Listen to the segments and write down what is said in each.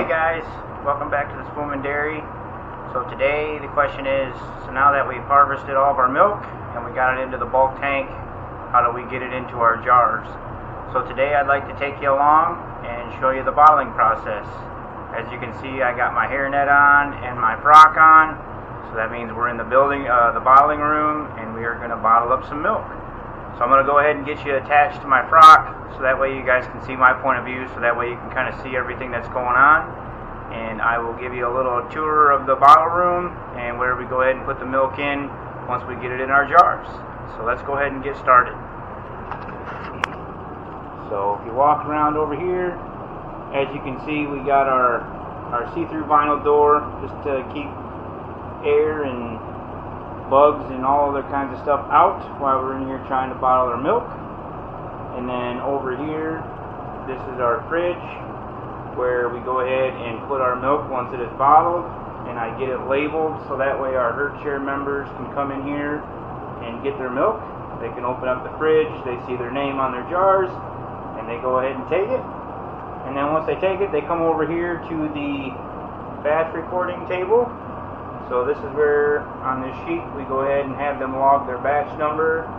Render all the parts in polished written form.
guys, welcome back to the Spoolman Dairy. So today the question is, so now that we've harvested all of our milk and we got it into the bulk tank, how do we get it into our jars? So today I'd like to take you along and show you the bottling process. As you can see, I got my hairnet on and my frock on, so that means we're in the bottling room, and we are going to bottle up some milk. So I'm going to go ahead and get you attached to my frock, so that way you guys can see my point of view, so that way you can kind of see everything that's going on. And I will give you a little tour of the bottle room and where we go ahead and put the milk in once we get it in our jars. So let's go ahead and get started. So if you walk around over here, as you can see, we got our see-through vinyl door just to keep air and bugs and all other kinds of stuff out while we're in here trying to bottle our milk. And then over here, this is our fridge where we go ahead and put our milk once it is bottled, and I get it labeled so that way our herd share members can come in here and get their milk. They can open up the fridge, they see their name on their jars, and they go ahead and take it. And then once they take it, they come over here to the batch recording table. So this is where, on this sheet, we go ahead and have them log their batch number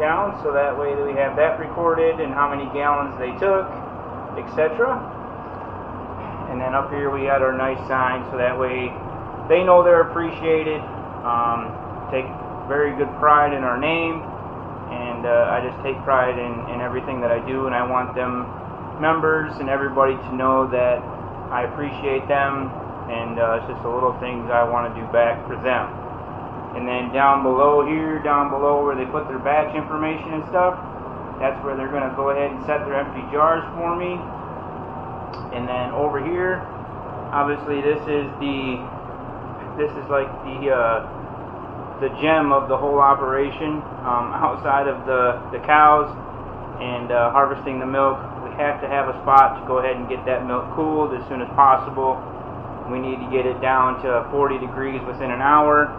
down, so that way we have that recorded and how many gallons they took, etc. And then up here we had our nice sign, so that way they know they're appreciated. Take very good pride in our name, and I just take pride in everything that I do, and I want them members and everybody to know that I appreciate them. And it's just the little things I want to do back for them. And then down below here, down below where they put their batch information and stuff, that's where they're going to go ahead and set their empty jars for me. And then over here, obviously this is like the gem of the whole operation. Outside of the cows and harvesting the milk, we have to have a spot to go ahead and get that milk cooled as soon as possible. We need to get it down to 40 degrees within an hour.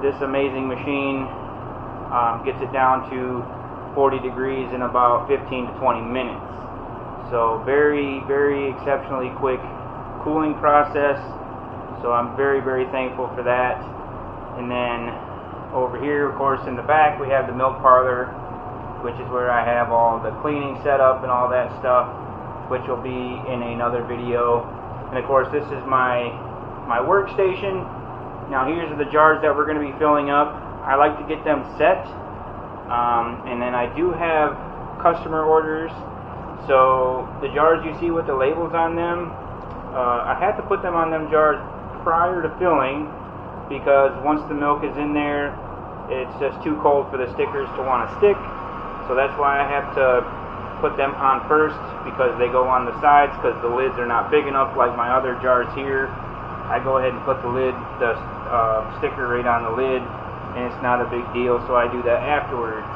This amazing machine gets it down to 40 degrees in about 15 to 20 minutes. So very, very exceptionally quick cooling process. So I'm very, very thankful for that. And then over here, of course, in the back, we have the milk parlor, which is where I have all the cleaning set up and all that stuff, which will be in another video. And of course, this is my workstation. Now here's the jars that we're going to be filling up. I like to get them set, and then I do have customer orders. So the jars you see with the labels on them, I have to put them on them jars prior to filling, because once the milk is in there, it's just too cold for the stickers to want to stick. So that's why I have to put them on first, because they go on the sides, because the lids are not big enough like my other jars here. I go ahead and put the sticker right on the lid, and it's not a big deal, so I do that afterwards.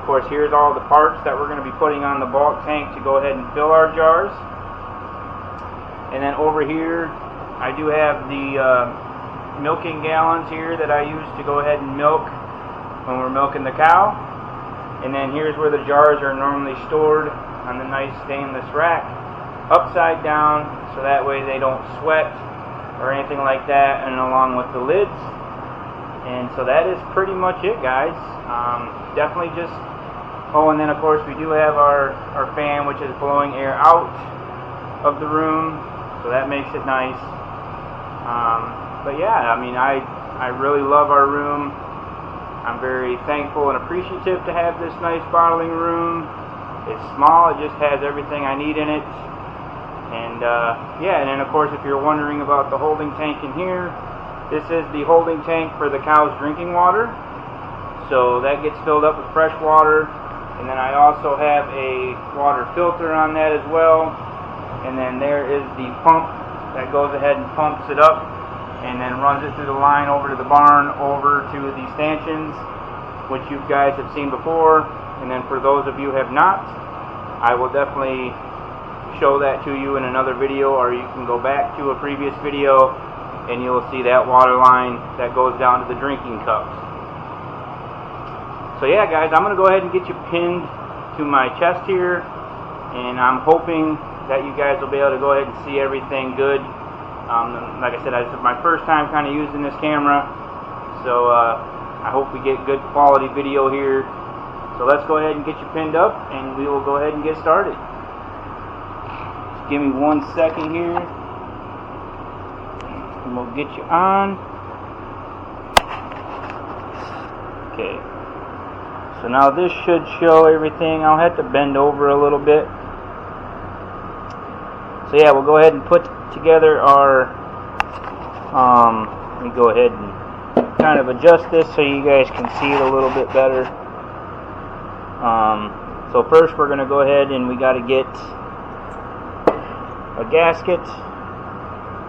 Of course, here's all the parts that we're going to be putting on the bulk tank to go ahead and fill our jars. And then over here, I do have the milking gallons here that I use to go ahead and milk when we're milking the cow. And then here's where the jars are normally stored, on the nice stainless rack, upside down, so that way they don't sweat or anything like that, and along with the lids. And so that is pretty much it, guys. Definitely just, oh, and then of course we do have our fan, which is blowing air out of the room, so that makes it nice. But yeah, I mean, I really love our room. I'm very thankful and appreciative to have this nice bottling room. It's small, it just has everything I need in it. And yeah, and then of course, if you're wondering about the holding tank in here, this is the holding tank for the cow's drinking water. So that gets filled up with fresh water. And then I also have a water filter on that as well. And then there is the pump that goes ahead and pumps it up, and then runs it through the line over to the barn, over to the stanchions, which you guys have seen before. And then for those of you who have not, I will definitely show that to you in another video, or you can go back to a previous video and you'll see that water line that goes down to the drinking cups. So yeah, guys, I'm going to go ahead and get you pinned to my chest here, and I'm hoping that you guys will be able to go ahead and see everything good. Like I said, this is my first time kind of using this camera, so I hope we get good quality video here. So let's go ahead and get you pinned up, and we will go ahead and get started. Just give me 1 second here, and we'll get you on. Okay, so now this should show everything. I'll have to bend over a little bit. So yeah, we'll go ahead and put together our, let me go ahead and kind of adjust this so you guys can see it a little bit better. So first we're going to go ahead and we got to get a gasket,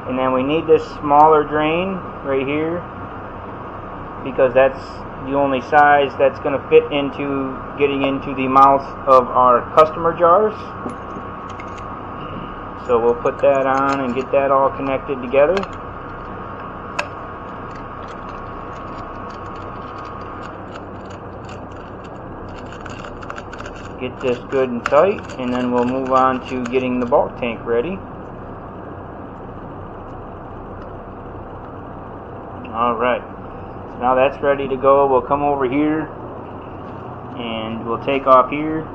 and then we need this smaller drain right here, because that's the only size that's going to fit into getting into the mouth of our customer jars. So we'll put that on and get that all connected together. Get this good and tight, and then we'll move on to getting the bulk tank ready. Alright, so now that's ready to go. We'll come over here and we'll take off here.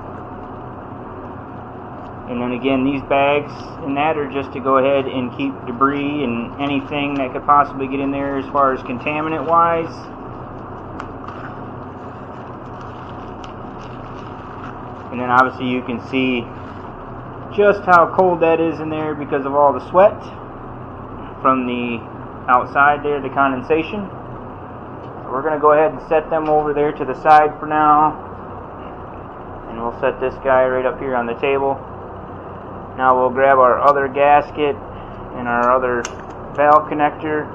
And then again, these bags and that are just to go ahead and keep debris and anything that could possibly get in there as far as contaminant wise. And then obviously you can see just how cold that is in there because of all the sweat from the outside there, the condensation. So we're going to go ahead and set them over there to the side for now. And we'll set this guy right up here on the table. Now we'll grab our other gasket and our other valve connector.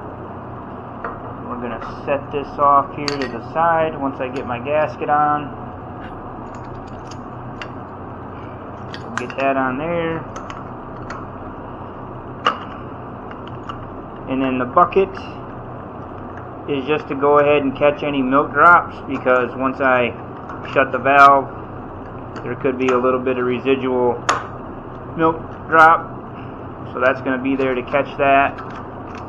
We're going to set this off here to the side once I get my gasket on. We'll get that on there. And then the bucket is just to go ahead and catch any milk drops, because once I shut the valve, there could be a little bit of residual milk drop, so that's going to be there to catch that.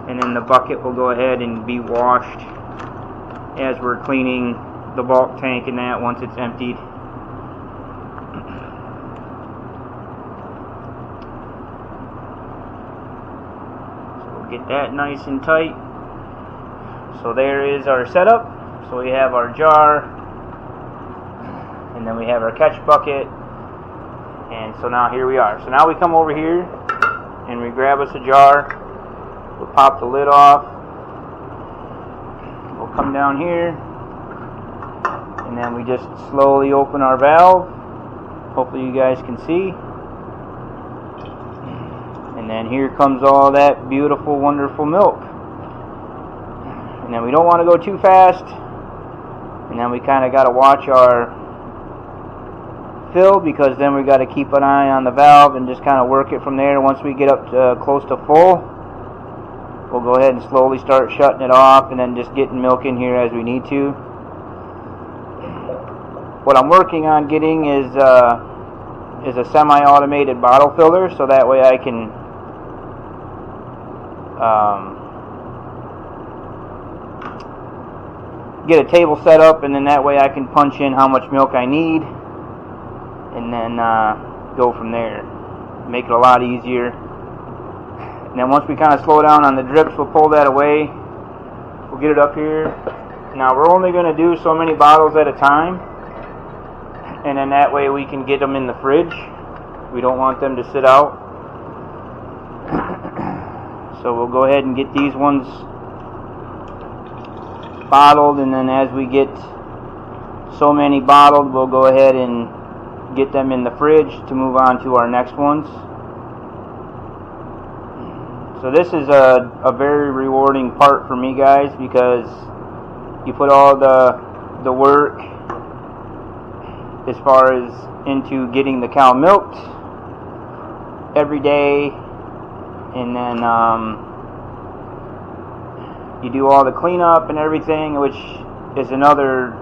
And then the bucket will go ahead and be washed as we're cleaning the bulk tank and that once it's emptied. So we'll get that nice and tight. So there is our setup. So we have our jar, and then we have our catch bucket. And so now here we are. So now we come over here and we grab us a jar. We'll pop the lid off. We'll come down here, and then we just slowly open our valve. Hopefully you guys can see. And then here comes all that beautiful, wonderful milk. And then we don't want to go too fast. And then we kind of got to watch our fill, because then we got to keep an eye on the valve and just kind of work it from there. Once we get up to close to full, we'll go ahead and slowly start shutting it off, and then just getting milk in here as we need to. What I'm working on getting is a semi-automated bottle filler, so that way I can get a table set up, and then that way I can punch in how much milk I need, and then go from there. Make it a lot easier. And then once we kind of slow down on the drips, we'll pull that away. We'll get it up here. Now we're only going to do so many bottles at a time, and then that way we can get them in the fridge. We don't want them to sit out. So we'll go ahead and get these ones bottled, and then as we get so many bottled, we'll go ahead and get them in the fridge to move on to our next ones. So this is a very rewarding part for me, guys, because you put all the work as far as into getting the cow milked every day, and then you do all the cleanup and everything, which is another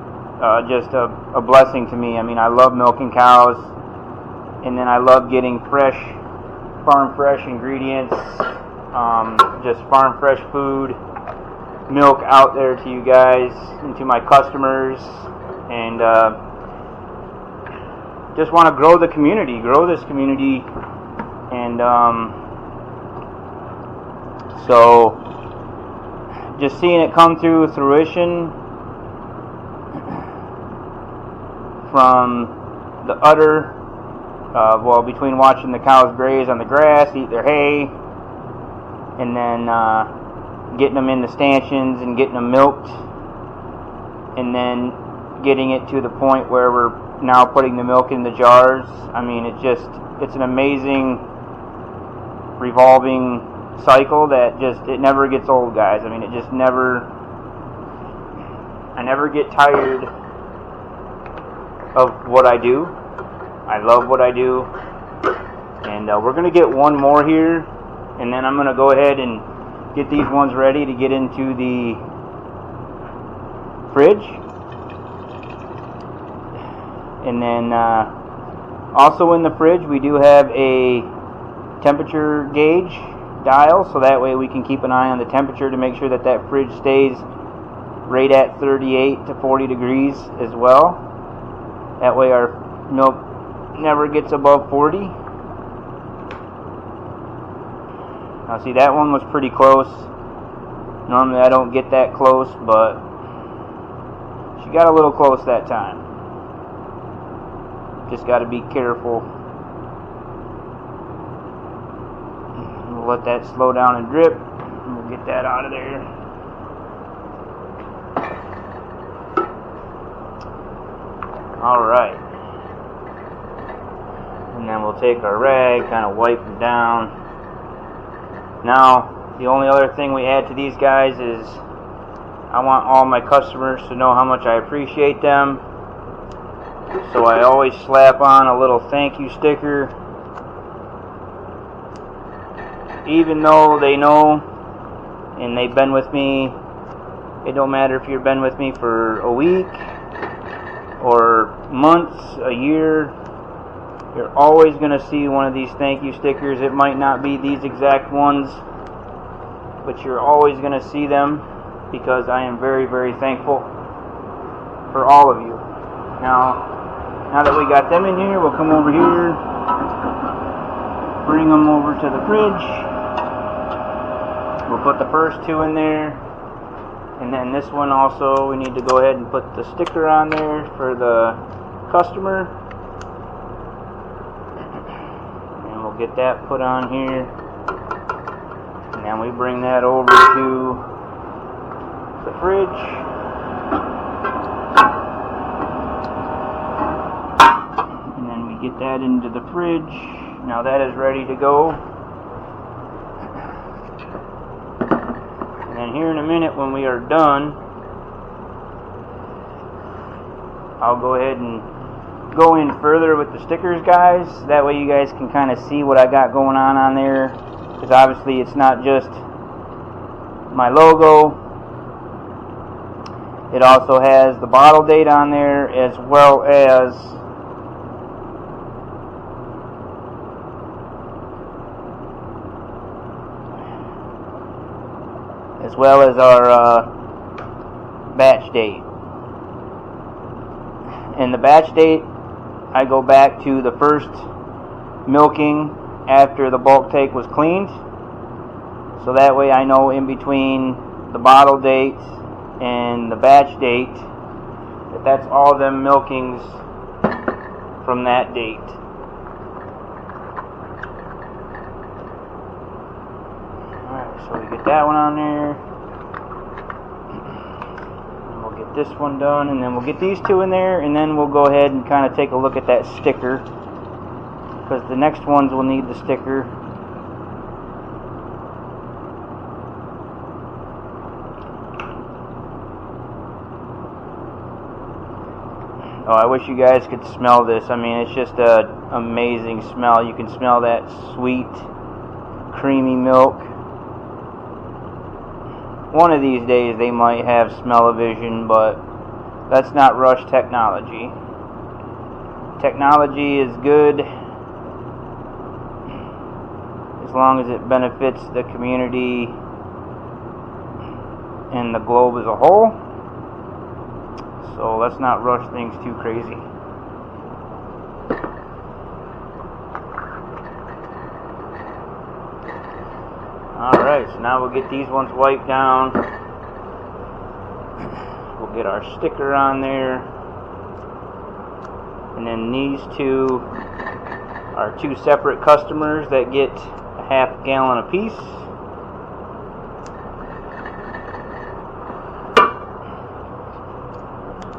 just a blessing to me. I mean, I love milking cows, and then I love getting fresh farm fresh ingredients, just farm fresh food, milk out there to you guys and to my customers, and just want to grow the community, grow this community, and so just seeing it come to fruition from the udder, well, between watching the cows graze on the grass, eat their hay, and then getting them in the stanchions and getting them milked, and then getting it to the point where we're now putting the milk in the jars. I mean, it's an amazing revolving cycle that it never gets old, guys. I mean, I never get tired of what I do. I love what I do, and we're going to get one more here, and then I'm going to go ahead and get these ones ready to get into the fridge. And then also in the fridge we do have a temperature gauge dial, so that way we can keep an eye on the temperature to make sure that that fridge stays right at 38 to 40 degrees as well. That way our milk never gets above 40. Now see, that one was pretty close. Normally I don't get that close, but she got a little close that time. Just got to be careful. We'll let that slow down and drip, and we'll get that out of there. Alright. And then we'll take our rag, kind of wipe them down. Now, the only other thing we add to these guys is I want all my customers to know how much I appreciate them. So I always slap on a little thank you sticker. Even though they know and they've been with me, it don't matter if you've been with me for a week or months, a year, you're always going to see one of these thank you stickers. It might not be these exact ones, but you're always going to see them, because I am very, very thankful for all of you. Now that we got them in here, we'll come over here, bring them over to the fridge. We'll put the first two in there, and then this one also, we need to go ahead and put the sticker on there for the customer. And we'll get that put on here. And then we bring that over to the fridge. And then we get that into the fridge. Now that is ready to go. And then here in a minute, when we are done, I'll go ahead and go in further with the stickers, guys. That way you guys can kind of see what I got going on there. Because obviously it's not just my logo. It also has the bottle date on there, as well as our batch date. And the batch date, I go back to the first milking after the bulk tank was cleaned, so that way I know in between the bottle date and the batch date that that's all them milkings from that date. Alright, so we get that one on there, and we'll get this one done, and then we'll get these two in there, and then we'll go ahead and kind of take a look at that sticker, because the next ones will need the sticker. Oh, I wish you guys could smell this. I mean, it's just an amazing smell. You can smell that sweet, creamy milk. One of these days they might have smell-o-vision, but that's not Rush technology. Technology is good as long as it benefits the community and the globe as a whole. So let's not rush things too crazy. Alright, so now we'll get these ones wiped down. We'll get our sticker on there. And then these two are two separate customers that get a half gallon apiece.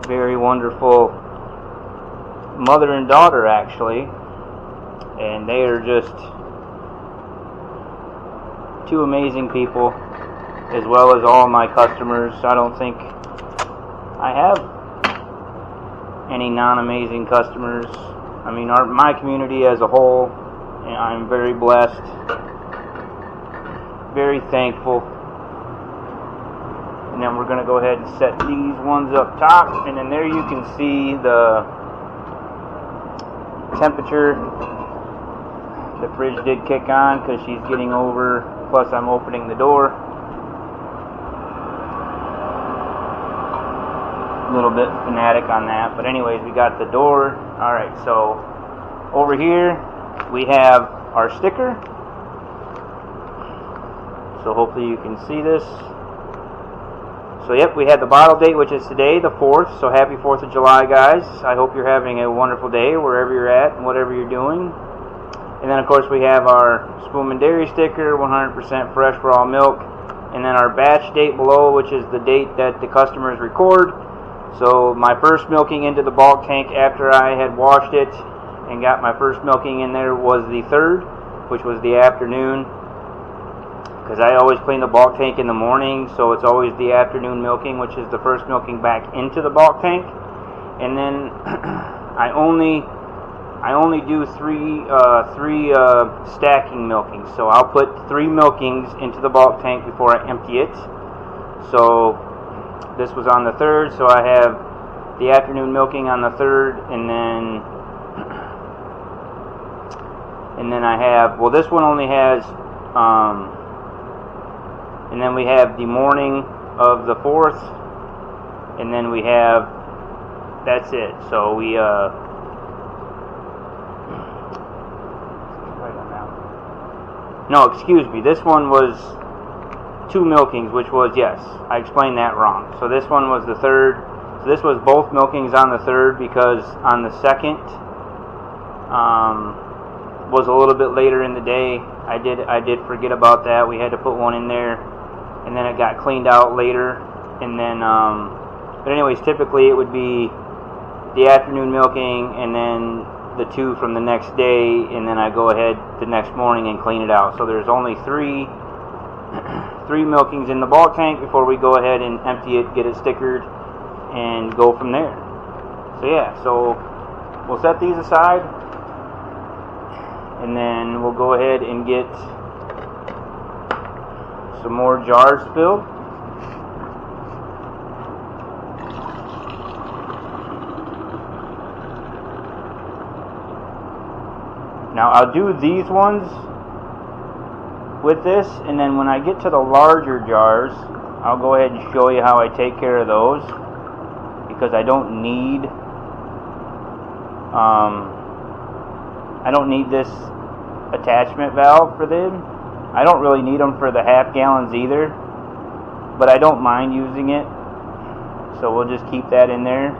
Very wonderful mother and daughter, actually. And they are just two amazing people, as well as all my customers. I don't think I have any non-amazing customers. I mean, my community as a whole, and I'm very blessed, very thankful. And then we're going to go ahead and set these ones up top, and then there you can see the temperature. The fridge did kick on because she's getting over, plus I'm opening the door. A little bit fanatic on that, but anyways, we got the door. Alright, so over here we have our sticker. So hopefully you can see this. So yep, we had the bottle date, which is today, the 4th. So happy 4th of July, guys. I hope you're having a wonderful day wherever you're at and whatever you're doing. And then of course we have our Spoonman Dairy sticker, 100% fresh raw milk. And then our batch date below, which is the date that the customers record. So my first milking into the bulk tank after I had washed it and got my first milking in there was the 3rd, which was the afternoon. Because I always clean the bulk tank in the morning, so it's always the afternoon milking, which is the first milking back into the bulk tank. And then I only do three stacking milkings. So I'll put 3 milkings into the bulk tank before I empty it. So this was on the 3rd, so I have the afternoon milking on the 3rd, and then I have, well, this one only has, and then we have the morning of the 4th, and then we have, that's it. So we, no, excuse me, this one was 2 milkings, which was, yes, I explained that wrong. So this one was the 3rd. So this was both milkings on the 3rd, because on the 2nd was a little bit later in the day. I did forget about that. We had to put one in there, and then it got cleaned out later. And then, but anyways, typically it would be the afternoon milking, and then the 2 from the next day, and then I go ahead the next morning and clean it out. So there's only 3 milkings in the bulk tank before we go ahead and empty it, get it stickered, and go from there. So yeah, so we'll set these aside, and then we'll go ahead and get some more jars filled. Now I'll do these ones with this, and then when I get to the larger jars, I'll go ahead and show you how I take care of those, because I don't need this attachment valve for them. I don't really need them for the half gallons either, but I don't mind using it, so we'll just keep that in there,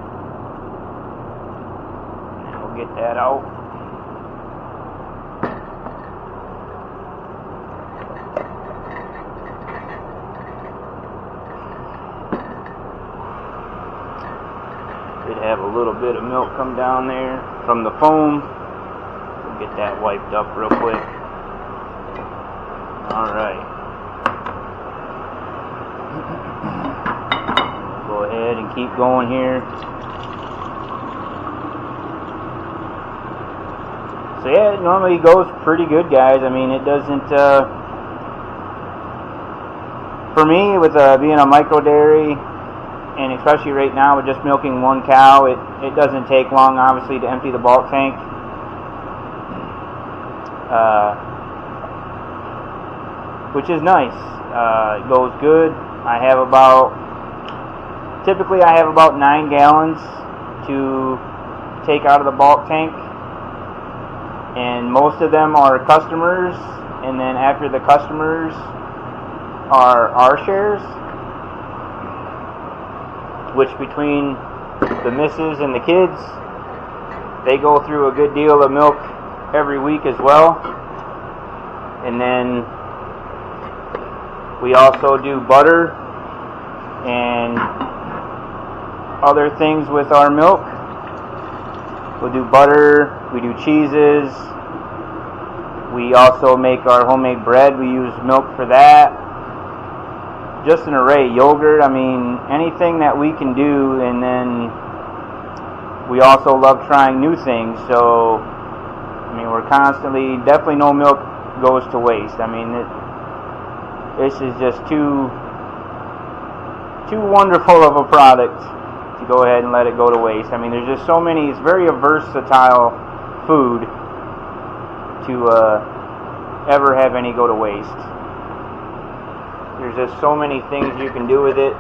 and we'll get that out. Did have a little bit of milk come down there from the foam. We'll get that wiped up real quick. Alright. Go ahead and keep going here. So yeah, it normally goes pretty good, guys. I mean, it doesn't, for me, with being a micro dairy, and especially right now with just milking 1 cow, it doesn't take long, obviously, to empty the bulk tank. which is nice. It goes good. Typically I have about 9 gallons to take out of the bulk tank, and most of them are customers, and then after the customers are our shares, which between the missus and the kids, they go through a good deal of milk every week as well. And then we also do butter and other things with our milk. We'll do butter, we do cheeses, we also make our homemade bread, we use milk for that. Just an array. Yogurt, I mean, anything that we can do. And then we also love trying new things, so I mean, we're constantly, definitely no milk goes to waste. I mean, this is just too wonderful of a product to go ahead and let it go to waste. I mean, there's just so many, it's very a versatile food to ever have any go to waste. There's just so many things you can do with it.